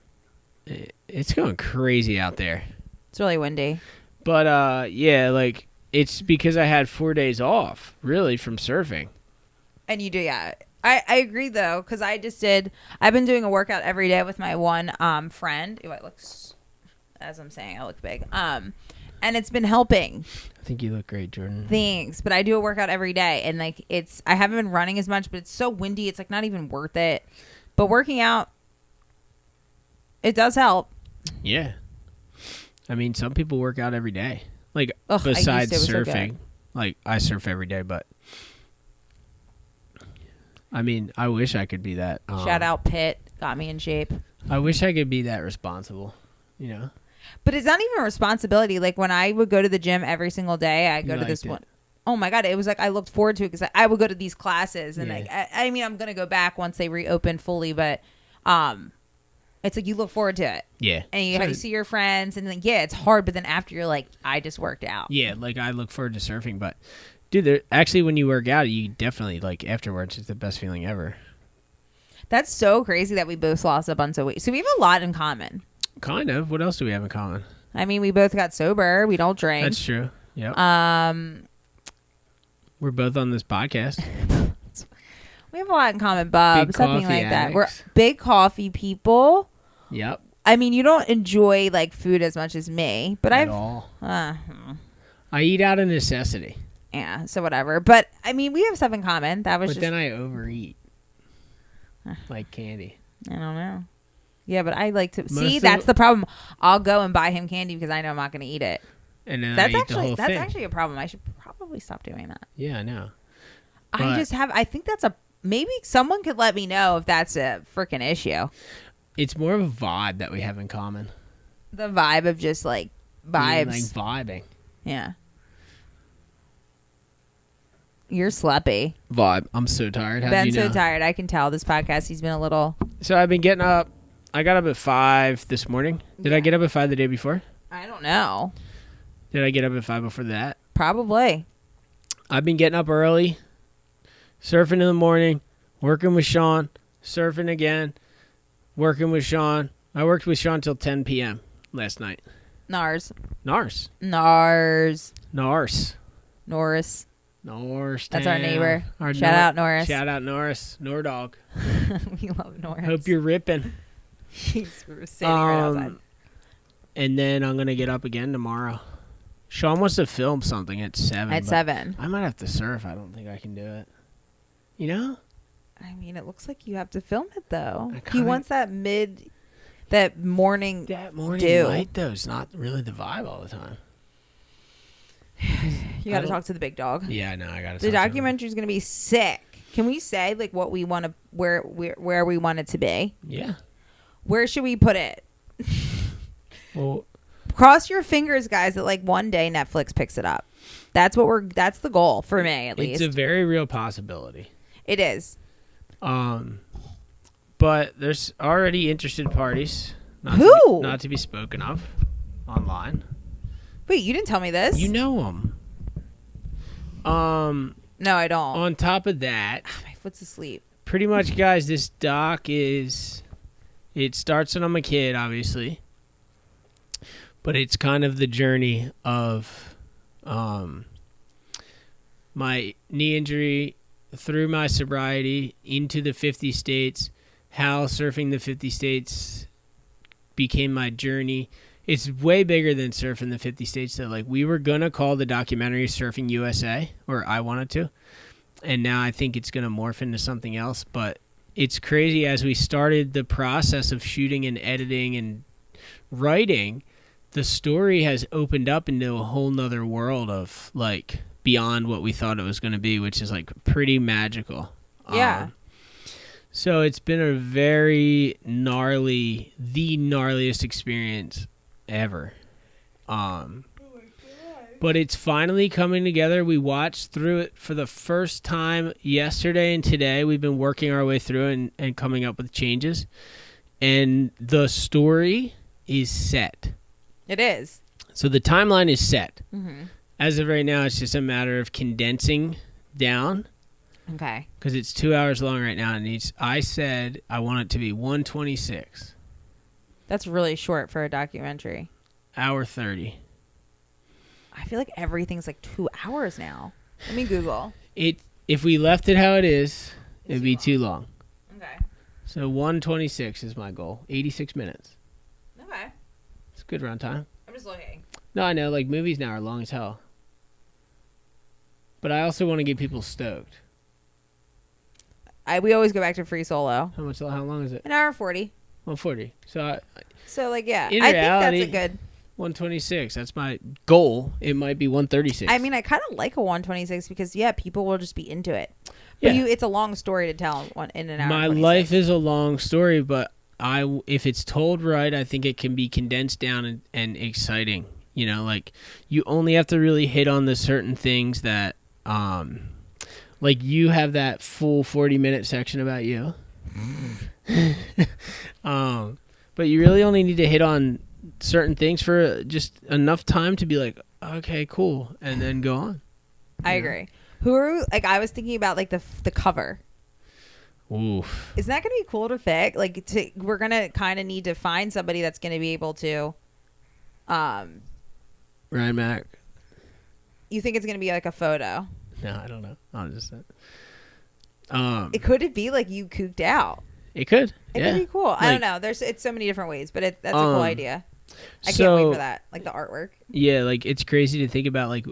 it's going crazy out there. It's really windy. But, yeah, like, it's because I had 4 days off, really, from surfing. And you do, yeah. I agree, though, because I've been doing a workout every day with my one friend. Ooh, as I'm saying, I look big. And it's been helping. I think you look great, Jordan. Thanks. But I do a workout every day, and like I haven't been running as much, but it's so windy, it's like not even worth it. But working out, it does help. Yeah. I mean, some people work out every day. Like, besides surfing. So like, I surf every day, but I mean, I wish I could be that. Shout out Pitt. Got me in shape. I wish I could be that responsible, you know? But it's not even a responsibility. Like when I would go to the gym every single day, I go to this one. Oh my God. It was like I looked forward to it because I would go to these classes. And like, I mean, I'm going to go back once they reopen fully. But it's like you look forward to it. Yeah. And you see your friends. And then, it's hard. But then after you're like, I just worked out. Yeah. Like I look forward to surfing. But dude, actually when you work out, you definitely like afterwards, it's the best feeling ever. That's so crazy that we both lost a bunch of weight. So we have a lot in common. Kind of. What else do we have in common? I mean, we both got sober. We don't drink. That's true. Yep. We're both on this podcast. We have a lot in common, Bob. Big Something coffee like that. addicts. We're big coffee people. Yep. I mean, you don't enjoy like food as much as me, but At all. I eat out of necessity. Yeah. So whatever. But I mean, we have stuff in common. But then I overeat, like candy. I don't know. Yeah, but I like to see. That's the problem. I'll go and buy him candy because I know I'm not going to eat it. And then I eat the whole thing. That's actually a problem. I should probably stop doing that. Yeah, I know. I think that's maybe someone could let me know if that's a freaking issue. It's more of a vibe that we have in common. The vibe of just like vibes. Like vibing. Yeah. You're sleepy. Vibe. I'm so tired. Ben's so tired. I can tell this podcast. He's been a little. So I've been getting up. I got up at 5 this morning. Did I get up at 5 the day before? I don't know. Did I get up at 5 before that? Probably. I've been getting up early, surfing in the morning, working with Sean, surfing again, working with Sean. I worked with Sean till 10 p.m. last night. Norris. Norris. That's our neighbor. Shout out Norris. Shout out Norris. Nordog. We love Norris. Hope you're ripping. He's sitting right outside. and then I'm gonna get up again tomorrow. Sean wants to film something at 7. At 7. I might have to surf. I don't think I can do it. You know? I mean, it looks like you have to film it though. He kinda- wants that morning. That morning dew. light though is not really the vibe all the time. You got to talk to the big dog. Yeah, I know. I got to. The documentary is going to be sick. Can we say like what we want to, where we want it to be? Yeah. Where should we put it? Well, cross your fingers, guys, that like one day Netflix picks it up. That's the goal for me, at least. it's a very real possibility. It is. But there's already interested parties. Who? Not to be spoken of online. Wait, you didn't tell me this. You know them. No, I don't. On top of that, My foot's asleep. pretty much, guys, this doc is. It starts when I'm a kid, obviously. But it's kind of the journey of my knee injury through my sobriety into the 50 states, how surfing the 50 states became my journey. It's way bigger than surfing the 50 states. So, like, we were going to call the documentary Surfing USA, or I wanted to. And now I think it's going to morph into something else. But it's crazy as we started the process of shooting and editing and writing, the story has opened up into a whole nother world of, like, beyond what we thought it was going to be, which is, like, pretty magical. Yeah. So it's been a very the gnarliest experience ever. But it's finally coming together. We watched through it for the first time yesterday and today. We've been working our way through it and coming up with changes. And the story is set. It is. So the timeline is set. Mm-hmm. As of right now, it's just a matter of condensing down. Okay. Because it's 2 hours long right now. And I said I want it to be 126. That's really short for a documentary. Hour 30. I feel like everything's like 2 hours now. Let me Google. If we left it how it is, it'd be too long. Okay. So 126 is my goal. 86 minutes. Okay. It's a good run time. I'm just looking. No, I know. Like, movies now are long as hell. But I also want to get people stoked. We always go back to Free Solo. How long is it? An hour 40. 140. So, like, yeah. In I reality, think that's a good... 126. That's my goal. It might be 136. I mean, I kind of like a 126 because, yeah, people will just be into it. Yeah. But it's a long story to tell in an hour. My 26. life is a long story, but if it's told right, I think it can be condensed down and exciting. You know, like, you only have to really hit on the certain things that, like, you have that full 40-minute section about you. But you really only need to hit on certain things for just enough time to be like, okay, cool, and then go on. I agree. Who are, like, I was thinking about, like, the cover. Oof. Isn't that going to be cool to pick? Like, we're going to kind of need to find somebody that's going to be able to, Ryan Mack. you think it's going to be like a photo? No, I don't know. I'll just Could it be like you cooked out? it could. It Yeah. could be cool. I don't know. It's so many different ways, but that's a cool idea. I can't wait for that. Like the artwork. Yeah, like, it's crazy to think about, like,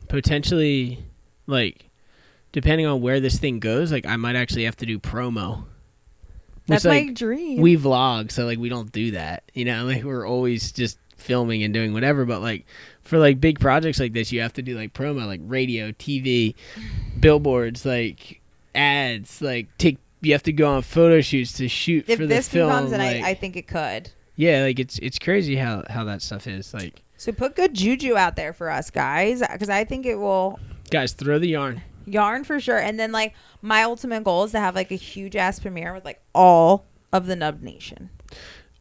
potentially, like, depending on where this thing goes, like, I might actually have to do promo. That's Which, my dream. We vlog, so, like, we don't do that. You know, like, we're always just filming and doing whatever. But, like, for, like, big projects like this, you have to do, like, promo, like radio, TV, billboards, like, ads, like, you have to go on photo shoots to shoot if for the this film. becomes, and like, I think it could. Yeah, like, it's crazy how that stuff is. Like, So put good juju out there for us, guys, because I think it will. guys, throw the Yarn for sure. And then, like, my ultimate goal is to have, like, a huge ass premiere with, like, all of the Nub Nation.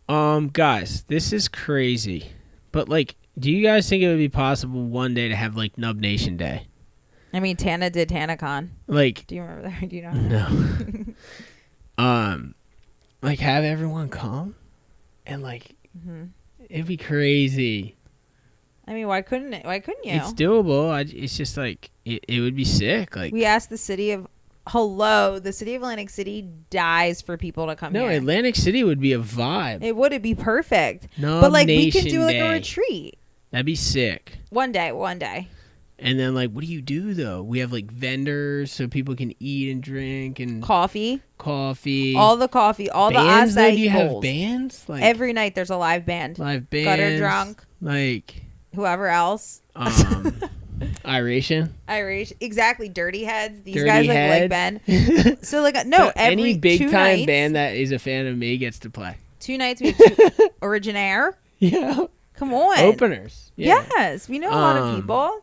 Guys, this is crazy. But, like, do you guys think it would be possible one day to have, like, Nub Nation Day? I mean, Tana did TanaCon. Like, Do you remember that? Do you know? No. Like, have everyone come and, like, it'd be crazy. I mean, why couldn't it? Why couldn't you? It's doable. It's just like it would be sick. Like, We asked the city of hello, the city of Atlantic City dies for people to come No, here. Atlantic City would be a vibe. It would be perfect. No, But like we could Nation do like Day. a retreat That'd be sick. one day. And then, like, what do you do, though? We have, like, vendors so people can eat and drink and Coffee, coffee. all the coffee, all bands, the though? acai Do you have bowls. bands? Like, Every night there's a live band. live bands. Gutter drunk. Like, Whoever else. Iration. Irish. Exactly. Dirty Heads. These Dirty guys like Heads. band. So like no, So every any big 2 time nights, band that is a fan of me gets to play. 2 nights we have 2 Originaire. Yeah. Come on. Openers. Yeah. Yes, we know a lot of people.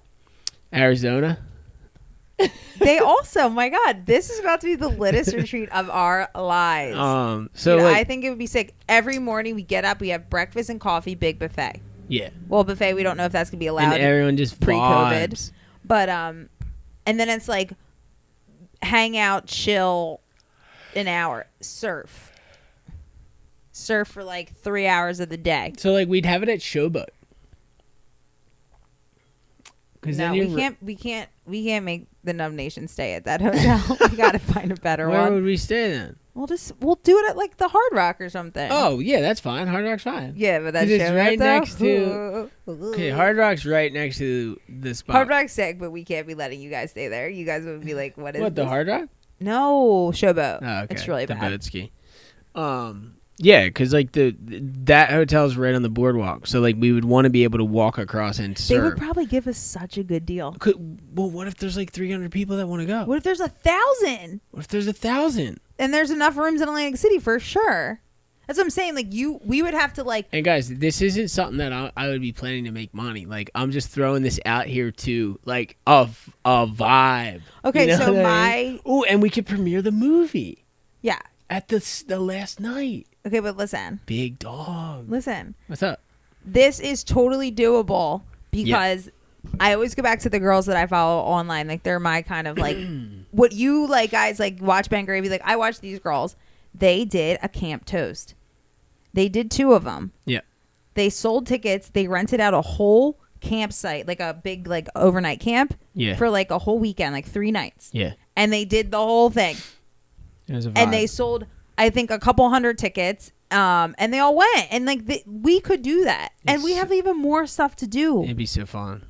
Arizona. They also, my God, this is about to be the littest retreat of our lives. So Dude, like, I think it would be sick. Every morning we get up, we have breakfast and coffee, big buffet. yeah. Well, buffet, we don't know if that's gonna be allowed And everyone just pre-COVID. vibes. But and then it's like hang out, chill, an hour, surf for like 3 hours of the day. So like we'd have it at Showboat. No, we can't make the Nub Nation stay at that hotel. We gotta find a better Where one. would we stay then? We'll do it at like the Hard Rock or something. Oh yeah, that's fine. Hard Rock's fine. Yeah, but that's 'Cause it's right though? next to. Okay, Hard Rock's right next to the spot. Hard Rock's sick, but we can't be letting you guys stay there. You guys would be like, "What is What, the this?" Hard Rock? No, Showboat. Oh, okay. It's really the bad. boat ski. Yeah, because like that hotel's right on the boardwalk, so like we would want to be able to walk across and They would surf. probably give us such a good deal. Well, what if there's like 300 people that want to go? What if there's 1,000? What if there's 1,000? And there's enough rooms in Atlantic City for sure. That's what I'm saying. Like we would have to like. And guys, this isn't something that I would be planning to make money. Like I'm just throwing this out here to like a vibe. Okay, You know so what I mean? Oh, and we could premiere the movie Yeah. at the last night. Okay, but listen. Big dog. Listen. What's up? This is totally doable because I always go back to the girls that I follow online. Like they're my kind of like what you like guys like watch Ben Gravy. Like I watch these girls. They did a camp toast. They did 2 of them. Yeah. They sold tickets. They rented out a whole campsite, like a big like overnight camp Yeah. for like a whole weekend, like 3 nights. Yeah. And they did the whole thing. It was a vibe. And they sold, I think, a couple hundred tickets. And they all went. And like we could do that. And we have even more stuff to do. It'd be so fun.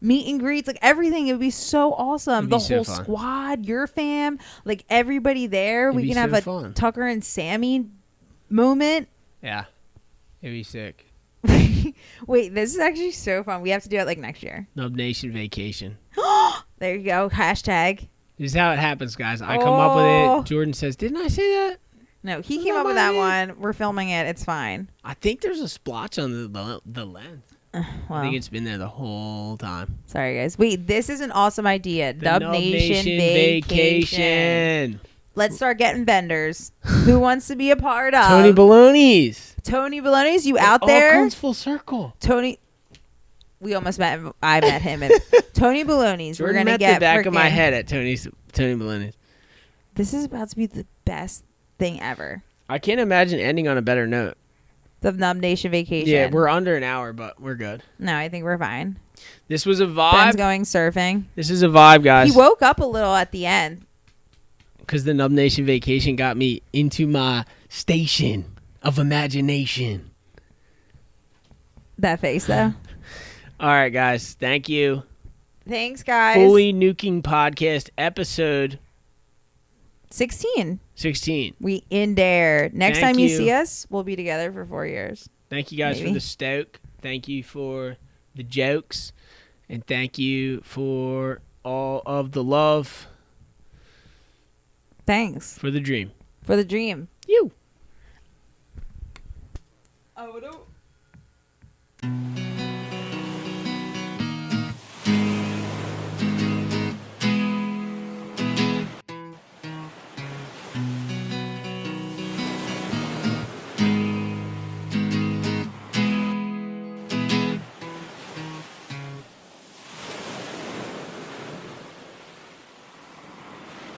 Meet and greets, like everything. It would be so awesome. It'd The be so whole fun. squad, your fam, like everybody there. It'd We be can have so a fun. Tucker and Sammy moment. Yeah. It'd be sick. Wait, this is actually so fun. We have to do it like next year. Nub Nation vacation. There you go. Hashtag. This is how it happens, guys. I come up with Oh. it. Jordan says, "Didn't I say that?" No, he came up with that one. We're filming it. It's fine. I think there's a splotch on the lens. I Well, think it's been there the whole time. sorry, guys. Wait, this is an awesome idea. The Nub Nation vacation. Let's start getting vendors. Who wants to be a part of Tony Baloney's. Tony Baloney's? You out All there? comes full circle. Tony. We almost met him. I met him. And Tony Baloney's. We're Jordan gonna met get the back of my frickin- head at Tony Baloney's. This is about to be the best thing ever. I can't imagine ending on a better note. The Nub Nation vacation. Yeah, we're under an hour, but we're good. No, I think we're fine. This was a Ben's vibe. going surfing. This is a vibe, guys. He woke up a little at the end. Because the Nub Nation vacation got me into my station of imagination. That face, though. All right, guys. Thank you. Thanks, guys. Fully Nuking Podcast, episode 16. 16. We in there. Next Thank time you you. see us, we'll be together for 4 years. Thank you guys Maybe. for the stoke. Thank you for the jokes. And thank you for all of the love Thanks for the dream. for the dream. You. Oh,